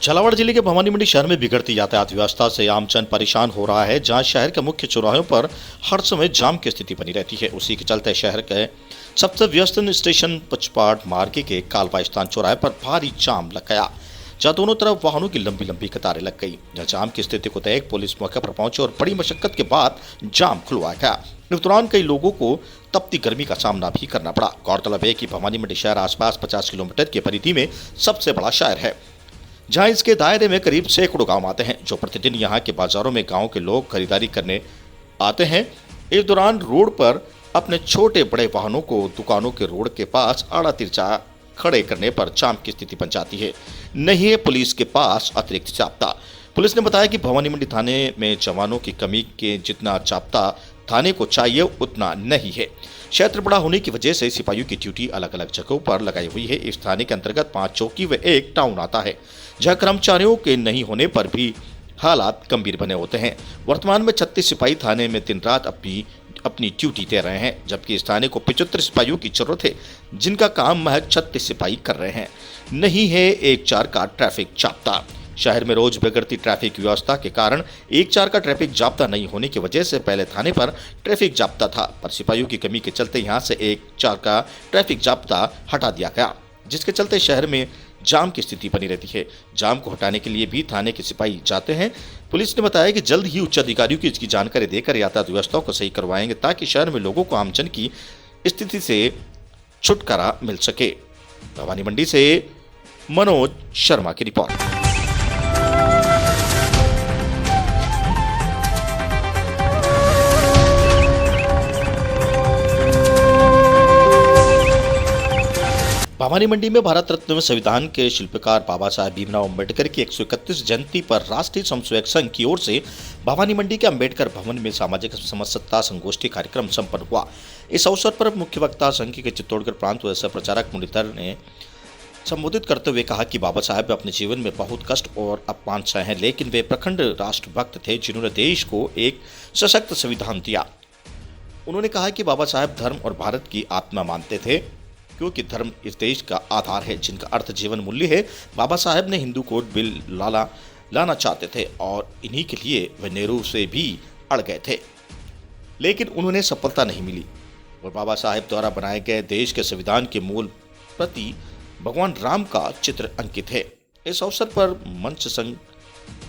झालावाड़ जिले के भवानी मंडी शहर में बिगड़ती यातायात व्यवस्था से आमजन परेशान हो रहा है। जहां शहर के मुख्य चौराहों पर हर समय जाम की स्थिति बनी रहती है। उसी के चलते शहर के सबसे व्यस्त स्टेशन पचपाड़ मार्ग के कालवा स्थान चौराहे पर भारी जाम लग गया, जहां दोनों तरफ वाहनों की लंबी लंबी कतारें लग गई। जहां जाम की स्थिति को देख पुलिस मौके पर पहुंची और बड़ी मशक्कत के बाद जाम खुलवाया गया। इस दौरान कई लोगों को तपती गर्मी का सामना भी करना पड़ा। गौरतलब है कि भवानी मंडी शहर आसपास 50 किलोमीटर की परिधि में सबसे बड़ा शहर है, जहां इसके दायरे में करीब सैकड़ों गांव आते हैं, जो प्रतिदिन यहां के बाजारों में गांव के लोग खरीदारी करने आते हैं। इस दौरान रोड पर अपने छोटे बड़े वाहनों को दुकानों के रोड के पास आड़ा तिरछा खड़े करने पर जाम की स्थिति बन जाती है। नहीं है पुलिस के पास अतिरिक्त जाब्ता। पुलिस ने बताया कि भवानी मंडी थाने में जवानों की कमी के जितना जाब्ता थाने को चाहिए उतना नहीं है। क्षेत्र बड़ा होने की वजह से सिपाहियों की ड्यूटी अलग अलग जगहों पर लगाई हुई है। इस थाने के अंतर्गत 5 चौकी व 1 टाउन आता है, जहां कर्मचारियों के नहीं होने पर भी हालात गंभीर बने होते हैं। वर्तमान में 36 सिपाही थाने में दिन रात अपनी ड्यूटी दे रहे हैं, जबकि इस थाने को 75 सिपाहियों की जरूरत है, जिनका काम महज 36 सिपाही कर रहे हैं। नहीं है 1-4 का ट्रैफिक जाब्ता। शहर में रोज बिगड़ती ट्रैफिक व्यवस्था के कारण 1-4 का ट्रैफिक जाब्ता नहीं होने की वजह से पहले थाने पर ट्रैफिक जाब्ता था, पर सिपाहियों की कमी के चलते यहां से 1-4 का ट्रैफिक जाब्ता हटा दिया गया, जिसके चलते शहर में जाम की स्थिति बनी रहती है। जाम को हटाने के लिए भी थाने के सिपाही जाते हैं। पुलिस ने बताया कि जल्द ही उच्च अधिकारियों की इसकी जानकारी देकर यातायात व्यवस्था को सही करवाएंगे, ताकि शहर में लोगों को आमजन की स्थिति से छुटकारा मिल सके। भवानी मंडी से मनोज शर्मा की रिपोर्ट। भवानी मंडी में भारत रत्न व संविधान के शिल्पकार बाबा साहेब भीमराव अम्बेडकर की 131 जयंती पर राष्ट्रीय स्वयंसेवक संघ की ओर से भवानी मंडी के अम्बेडकर भवन में सामाजिक समरसता संगोष्ठी कार्यक्रम संपन्न हुआ। इस अवसर पर मुख्य वक्ता संघ के चित्तौड़गढ़ प्रांत व प्रचारक मुरलीधर ने संबोधित करते हुए कहा कि बाबा साहेब अपने जीवन में बहुत कष्ट और अपमान सहे हैं, लेकिन वे प्रखंड राष्ट्रभक्त थे, जिन्होंने देश को एक सशक्त संविधान दिया। उन्होंने कहा कि बाबा साहेब धर्म और भारत की आत्मा मानते थे, क्योंकि धर्म इस देश का आधार है, जिनका अर्थ जीवन मूल्य है। बाबा साहेब ने हिंदू कोड बिल लाना चाहते थे और इन्हीं के लिए वे नेहरू से भी अड़ गए थे, लेकिन उन्हें सफलता नहीं मिली और बाबा साहेब द्वारा बनाए गए देश के संविधान के मूल प्रति भगवान राम का चित्र अंकित है। इस अवसर पर मंच संघ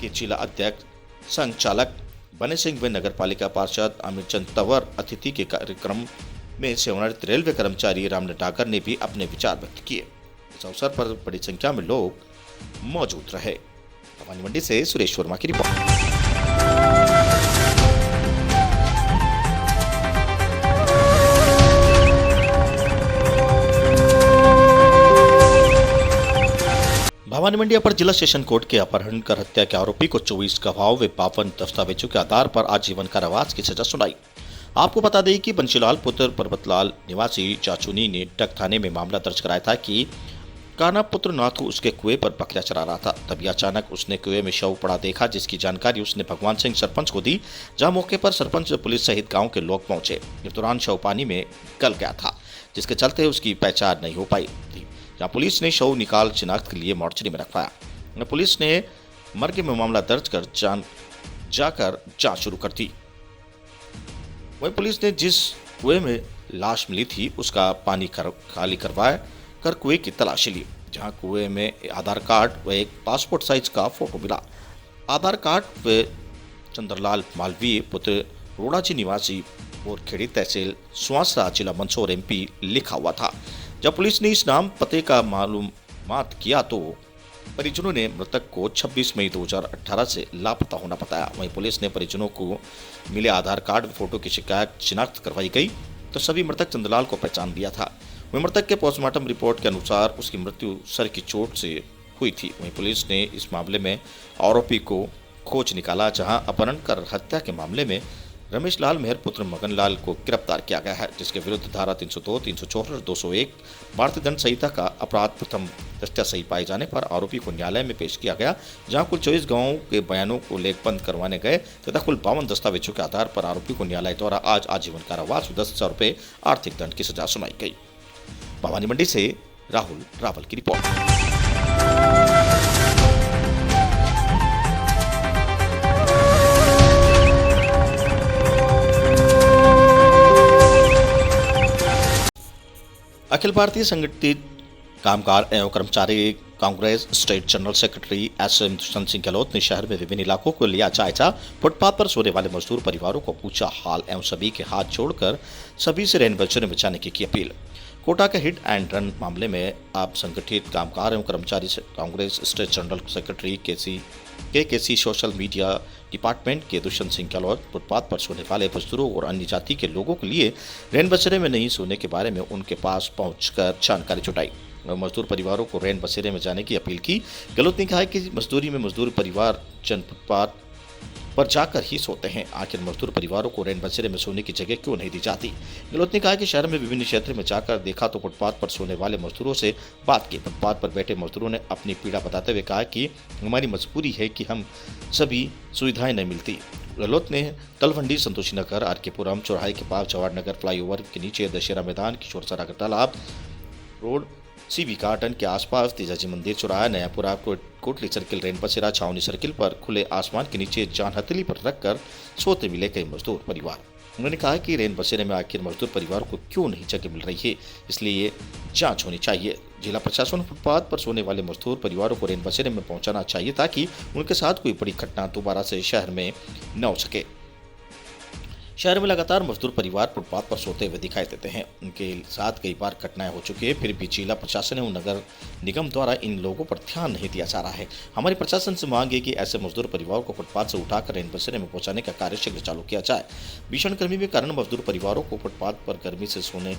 के जिला अध्यक्ष संघ चालक बने सिंह व नगर पालिका पार्षद अमित चंद तंवर अतिथि के कार्यक्रम में सेवानिवृत्त रेलवे कर्मचारी रामनाथ डागर ने भी अपने विचार व्यक्त किए। इस अवसर पर बड़ी संख्या में लोग मौजूद रहे। भवानी मंडी से सुरेश वर्मा की रिपोर्ट। भवानी मंडी अपर जिला सेशन कोर्ट के अपहरण कर हत्या के आरोपी को 24 गवाहों व 52 दस्तावेजों के आधार पर आजीवन कारावास की सजा सुनाई। आपको बता दें कि बंशीलाल पुत्र पर्वतलाल निवासी चाचुनी ने डग थाने में मामला दर्ज कराया था कि काना पुत्र नाथू उसके कुएं पर बकरियां चरा रहा था। तभी अचानक उसने कुएं में शव पड़ा देखा, जिसकी जानकारी उसने भगवान सिंह सरपंच को दी, जहां मौके पर सरपंच पुलिस सहित गांव के लोग पहुंचे। इस दौरान शव पानी में गल गया था, जिसके चलते उसकी पहचान नहीं हो पाई थी। जहां पुलिस ने शव निकाल शिनाख्त के लिए मोर्चरी में रखवाया। पुलिस ने मर्गे में मामला दर्ज कर जांच शुरू कर दी। वहीं पुलिस ने जिस कुएं में लाश मिली थी उसका पानी खाली करवाया कर कुएं की तलाशी ली, जहां कुएं में आधार कार्ड व एक पासपोर्ट साइज का फोटो मिला। आधार कार्ड व चंद्रलाल मालवीय पुत्र रोड़ाजी निवासी और खेड़ी तहसील सुवासरा जिला मंदसौर MP लिखा हुआ था। जब पुलिस ने इस नाम पते का मालूमात किया तो परिजनों ने मृतक को 26 मई 2018 से लापता होना बताया। वहीं पुलिस ने परिजनों को मिले आधार कार्ड व फोटो की शिनाख्त करवाई गई तो सभी मृतक चंद्रलाल को पहचान दिया था। वहीं मृतक के पोस्टमार्टम रिपोर्ट के अनुसार उसकी मृत्यु सर की चोट से हुई थी। वहीं पुलिस ने इस मामले में आरोपी को खोज निकाला, जहां अपहरण कर हत्या के मामले में रमेश लाल मेहर पुत्र मगन लाल को गिरफ्तार किया गया है, जिसके विरुद्ध धारा 302, 364, 201 भारतीय दंड संहिता का अपराध प्रथम दृष्टया सही पाए जाने पर आरोपी को न्यायालय में पेश किया गया, जहां कुल 24 गवाहों के बयानों को लेखबंद करवाने गए तथा कुल 52 दस्तावेजों के आधार पर आरोपी को न्यायालय द्वारा आज आजीवन कारावास 10,000 रुपये आर्थिक दंड की सजा सुनाई गई। भवानी मंडी से राहुल रावल की रिपोर्ट। अखिल भारतीय संगठित कामगार एवं कर्मचारी Congress state general secretary SM. Dushyant Singh Gehlot ने शहर में विभिन्न इलाकों को लिया जायजा। फुटपाथ पर सोने वाले मजदूर परिवारों को पूछा हाल एवं सभी के हाथ जोड़कर सभी से रैन बसेरे में जाने की अपील। कोटा के हिट एंड रन मामले में आप संगठित कामगार एवं कर्मचारी कांग्रेस स्टेट जनरल सेक्रेटरी के सोशल मीडिया डिपार्टमेंट के दुष्यंत सिंह गहलोत फुटपाथ पर सोने वाले मजदूरों और अन्य जाति के लोगों के लिए रैन बसेरे में नहीं सोने के बारे में उनके पास पहुंचकर जानकारी जुटाई और मजदूर परिवारों को रैन बसेरे में जाने की अपील की। गहलोत ने कहा कि मजदूरी में मजदूर परिवार जन फुटपाथ पर जाकर ही सोते हैं, आखिर मजदूर परिवारों को रैन बसेरे में सोने की जगह क्यों नहीं दी जाती। गहलोत ने कहा कि शहर में विभिन्न क्षेत्र में जाकर देखा तो फुटपाथ पर सोने वाले मजदूरों से बात की। फुटपाथ पर बैठे मजदूरों ने अपनी पीड़ा बताते हुए कहा कि हमारी मजबूरी है कि हम सभी सुविधाएं नहीं मिलती। गहलोत ने तलवंडी, संतोषी नगर, आरकेपुरम चौराहे के पास जवाहर नगर फ्लाईओवर के नीचे दशहरा मैदान, किशोर सरागर तालाब रोड, सीबी गार्डन के आसपास, तेजाजी मंदिर चौराहा, नयापुरा, कोटली सर्किल, रैन बसेरा, छावनी सर्किल पर खुले आसमान के नीचे जान हथेली पर रखकर सोते मिले कई मजदूर परिवार। उन्होंने कहा कि रैन बसेरे में आखिर मजदूर परिवार को क्यों नहीं जगह मिल रही है, इसलिए जांच होनी चाहिए। जिला प्रशासन फुटपाथ पर सोने वाले मजदूर परिवारों को रैन बसेरे में पहुंचाना चाहिए ताकि उनके साथ कोई बड़ी घटना दोबारा से शहर में न हो सके। शहर में लगातार मजदूर परिवार फुटपाथ पर सोते हुए दिखाई देते हैं। उनके साथ कई बार घटनाएं हो चुकी है, फिर भी जिला प्रशासन एवं नगर निगम द्वारा इन लोगों पर ध्यान नहीं दिया जा रहा है। हमारी प्रशासन से मांग है कि ऐसे मजदूर परिवारों को फुटपाथ से उठाकर रैन बसेरे में पहुंचाने का कार्य शीघ्र चालू किया जाए। भीषण गर्मी के कारण मजदूर परिवारों को फुटपाथ पर गर्मी से सोने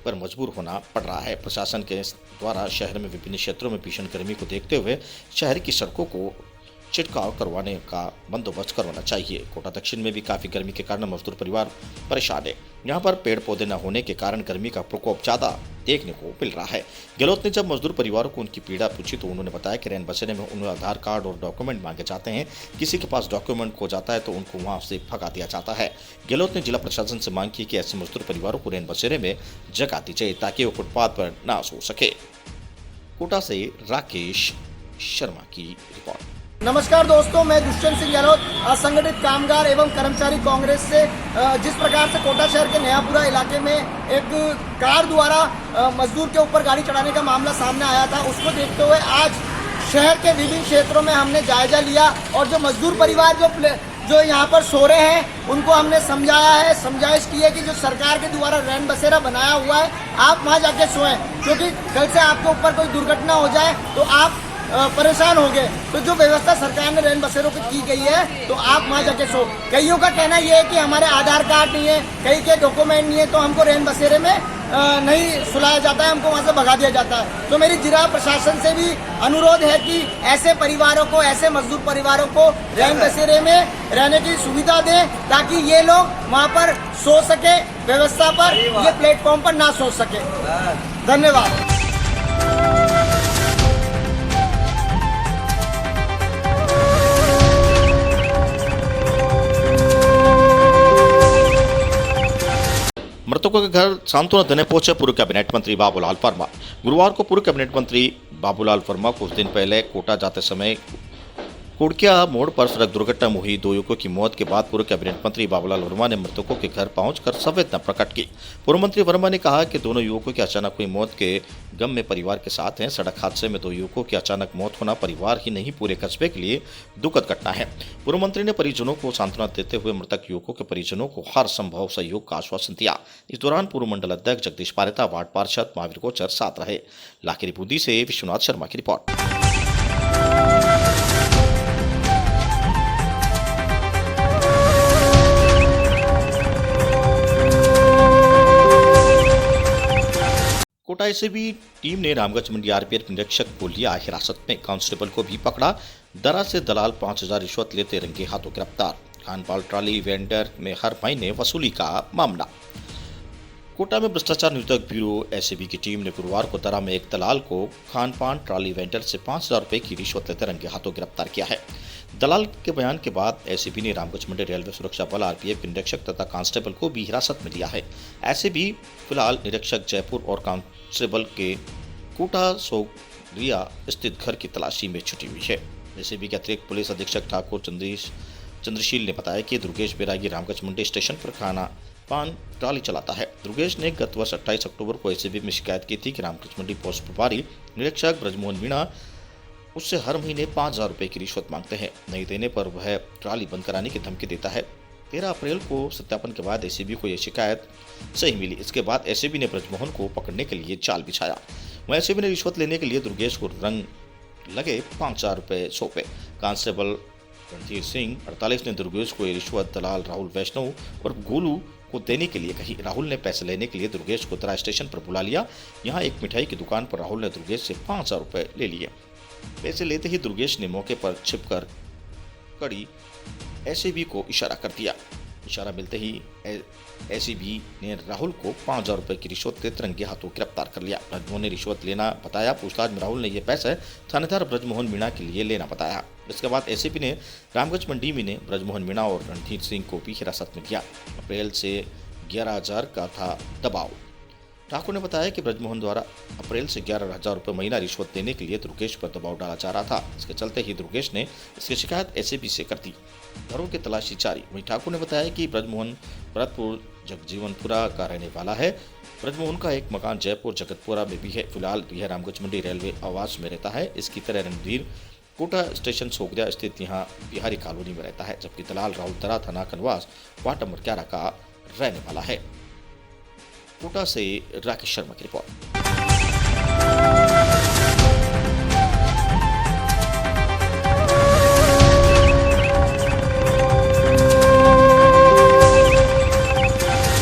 पर मजबूर होना पड़ रहा है। प्रशासन के द्वारा शहर में विभिन्न क्षेत्रों में भीषण गर्मी को देखते हुए शहर की सड़कों को छिड़काव करवाने का बंदोबस्त करवाना चाहिए। कोटा दक्षिण में भी काफी गर्मी के कारण मजदूर परिवार परेशान है। यहाँ पर पेड़ पौधे न होने के कारण गर्मी का प्रकोप ज्यादा देखने को मिल रहा है। गहलोत ने जब मजदूर परिवारों को उनकी पीड़ा पूछी तो उन्होंने बताया कि रैन बसेरे में उन्हें आधार कार्ड और डॉक्यूमेंट मांगे जाते हैं। किसी के पास डॉक्यूमेंट खो जाता है तो उनको वहां से भगा दिया जाता है। गहलोत ने जिला प्रशासन से मांग की कि ऐसे मजदूर परिवारों को रैन बसेरे में जगह दी जाए ताकि वो फुटपाथ पर ना सो सके। कोटा से राकेश शर्मा की रिपोर्ट। नमस्कार दोस्तों, मैं दुष्यंत सिंह गहलोत असंगठित कामगार एवं कर्मचारी कांग्रेस से जिस प्रकार से कोटा शहर के नयापुरा इलाके में एक कार द्वारा मजदूर के ऊपर गाड़ी चढ़ाने का मामला सामने आया था, उसको देखते हुए आज शहर के विभिन्न क्षेत्रों में हमने जायजा लिया और जो मजदूर परिवार जो यहाँ पर सो रहे हैं उनको हमने समझाया है, समझाइश की है कि जो सरकार के द्वारा रैन बसेरा बनाया हुआ है आप वहाँ जाके सोएं, क्योंकि कल से आपके ऊपर कोई दुर्घटना हो जाए तो आप परेशान हो गए। तो जो व्यवस्था सरकार ने रैन बसेरों की गई है तो आप वहाँ जाके सो। कईयों का कहना यह है कि हमारे आधार कार्ड नहीं है, कई के डॉक्यूमेंट नहीं है, तो हमको रैन बसेरे में नहीं सुलाया जाता है, हमको वहाँ से भगा दिया जाता है। तो मेरी जिला प्रशासन से भी अनुरोध है कि ऐसे परिवारों को, ऐसे मजदूर परिवारों को रैन बसेरे में रहने की सुविधा दें ताकि ये लोग वहाँ पर सो सके, व्यवस्था पर, ये प्लेटफॉर्म पर ना सो सके। धन्यवाद। मृतकों के घर सांत्वना देने पहुंचे पूर्व कैबिनेट मंत्री बाबूलाल वर्मा। गुरुवार को पूर्व कैबिनेट मंत्री बाबूलाल वर्मा कुछ दिन पहले कोटा जाते समय कुड़किया मोड़ पर सड़क दुर्घटना में हुई 2 युवकों की मौत के बाद पूर्व कैबिनेट मंत्री बाबूलाल वर्मा ने मृतकों के घर पहुंचकर संवेदना प्रकट की। पूर्व मंत्री वर्मा ने कहा कि दोनों युवकों की अचानक हुई मौत के गम में परिवार के साथ हैं। सड़क हादसे में 2 युवकों की अचानक मौत होना परिवार ही नहीं पूरे कस्बे के लिए दुखद घटना है। पूर्व मंत्री ने परिजनों को सांत्वना देते हुए मृतक युवकों के परिजनों को हर संभव सहयोग का आश्वासन दिया। इस दौरान पूर्व मंडल अध्यक्ष जगदीश पारेता, वार्ड पार्षद महावीर गोचर साथ रहे। लाखेरी बूंदी से विश्वनाथ शर्मा की रिपोर्ट। कोटा एसीबी टीम ने रामगंज मंडी आरपीएफ निरीक्षक को लिया हिरासत में, कांस्टेबल को भी पकड़ा। दरा से दलाल 5000 रिश्वत लेते रंगे हाथों गिरफ्तार। खानपान ट्रॉली वेंडर में हर महीने वसूली का मामला। कोटा में भ्रष्टाचार निरोधक ब्यूरो एसीबी की टीम ने गुरुवार को दरा में एक दलाल को खानपान ट्रॉली वेंडर से 5000 रुपए की रिश्वत लेते रंगे हाथों गिरफ्तार किया है। दलाल के बयान के बाद एसीबी ने रामगंज मंडी रेलवे सुरक्षा बल आरपीएफ निरीक्षक तथा कांस्टेबल को भी हिरासत में लिया है। एसीबी फिलहाल निरीक्षक जयपुर और कांस्टेबल के कोटा सोगरिया स्थित घर की तलाशी में छुटी हुई है। एसीबी के अतिरिक्त पुलिस अधीक्षक ठाकुर चंद्रेश चंद्रशील ने बताया कि दुर्गेश बैरागी रामगंज मंडी स्टेशन पर खाना पान ट्राली चलाता है। दुर्गेश ने गत वर्ष 28 अक्टूबर को एसीबी में शिकायत की थी कि रामगंज मंडी पोस्ट प्रभारी निरीक्षक ब्रजमोहन मीणा उससे हर महीने 5,000 रुपए की रिश्वत मांगते हैं। नहीं देने पर वह ट्राली बंद कराने की धमकी देता है। 13 अप्रैल को सत्यापन के बाद एसीबी को यह शिकायत सही मिली। इसके बाद एसीबी ने ब्रजमोहन को पकड़ने के लिए जाल बिछाया। वहीं एसीबी ने रिश्वत लेने के लिए दुर्गेश को रंग लगे 5,000 रुपए सौंपे। कांस्टेबल रणधीर सिंह 48 ने दुर्गेश को ये रिश्वत दलाल राहुल वैष्णव और गोलू को देने के लिए कही। राहुल ने पैसे लेने के लिए दुर्गेश को दरा स्टेशन पर बुला लिया। यहाँ एक मिठाई की दुकान पर राहुल ने दुर्गेश से 5,000 रुपए ले लिए। पैसे लेते ही दुर्गेश ने मौके पर छिपकर कड़ी एसीबी को इशारा कर दिया। इशारा मिलते ही एसीबी ने राहुल को 5,000 रुपए की रिश्वत देते रंगे हाथों गिरफ्तार कर लिया। ब्रजमोहन ने रिश्वत लेना बताया। पूछताछ में राहुल ने यह पैसे थानेदार ब्रजमोहन मीणा के लिए लेना बताया। इसके बाद एसीपी ने रामगंज मंडी में ब्रजमोहन मीणा और रणधीर सिंह को भी हिरासत में लिया। अप्रैल से 11,000 का था दबाव। ठाकुर ने बताया कि ब्रजमोहन द्वारा अप्रैल से 11,000 रुपये महीना रिश्वत देने के लिए दुर्गेश पर दबाव डाला जा रहा था। इसके चलते ही दुर्गेश ने इसकी शिकायत एसीबी से कर दी। घरों की तलाशी जारी। वहीं ठाकुर ने बताया कि ब्रजमोहन भरतपुर जगजीवनपुरा का रहने वाला है। ब्रजमोहन का एक मकान जयपुर जगतपुरा में भी है। फिलहाल यह रामगंज मंडी रेलवे आवास में रहता है। इसकी तरह रणधीर कोटा स्टेशन सोगदिया स्थित यहाँ बिहारी कॉलोनी में रहता है, जबकि दलाल राहुल दरा थाना कनवास वार्ड नंबर 11 का रहने वाला है। कोटा से राकेश शर्मा की रिपोर्ट।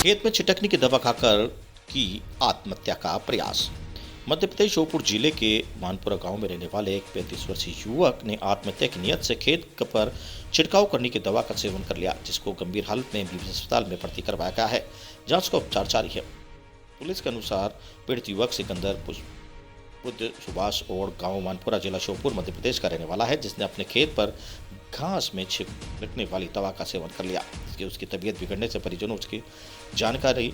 खेत में छिटकने की दवा खाकर की आत्महत्या का प्रयास। मध्य प्रदेश श्योपुर जिले के मानपुरा गांव में रहने वाले एक 35 वर्षीय युवक ने आत्महत्या की नियत से खेत पर छिड़काव करने की दवा का सेवन कर लिया, जिसको गंभीर हालत में एमबीबीएस अस्पताल में भर्ती करवाया गया है। जांच का उपचार जारी है। पुलिस के अनुसार पीड़ित युवक सिकंदर बुद्ध सुभाष और गांव मानपुरा जिला श्योपुर मध्य प्रदेश का रहने वाला है, जिसने अपने खेत पर घास में छिड़कने वाली दवा का सेवन कर लिया। उसकी तबीयत बिगड़ने से परिजनों उसकी जानकारी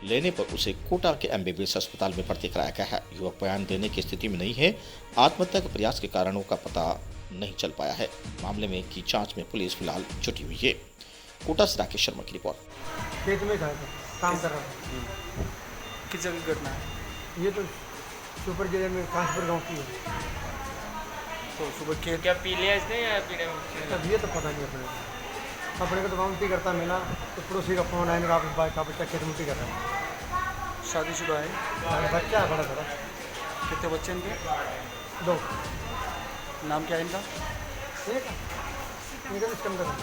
लेने पर उसे कोटा के एमबीबीएस अस्पताल में भर्ती कराया गया है। युवक बयान देने की स्थिति में नहीं है। आत्महत्या के प्रयास के कारणों का पता नहीं चल पाया है। मामले में की जांच में पुलिस फिलहाल जुटी हुई है। कोटा से राकेश शर्मा की रिपोर्ट। खेत में काम कर रहा था। किस जगह की घटना है? ये तो सुपर जिले में कांसपुर गांव की है। तो सुबह खेत क्या पी लिया इसने या पीने में? अब ये तो पता नहीं अपने को तो गाँव मिट्टी करता मिला तो पड़ोसी का फोन आने का बाइक का बच्चा खेत मिट्टी कर रहा है। शादीशुदा है? बच्चा है बड़ा थोड़ा। कितने बच्चे इनके? 2। नाम क्या है इनका? इनका सिकंदर है।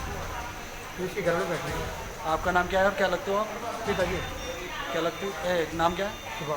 इसके घर में बैठे हैं। आपका नाम क्या है और क्या लगते हो आप? पिताजी क्या लगती है? नाम क्या है? सुबह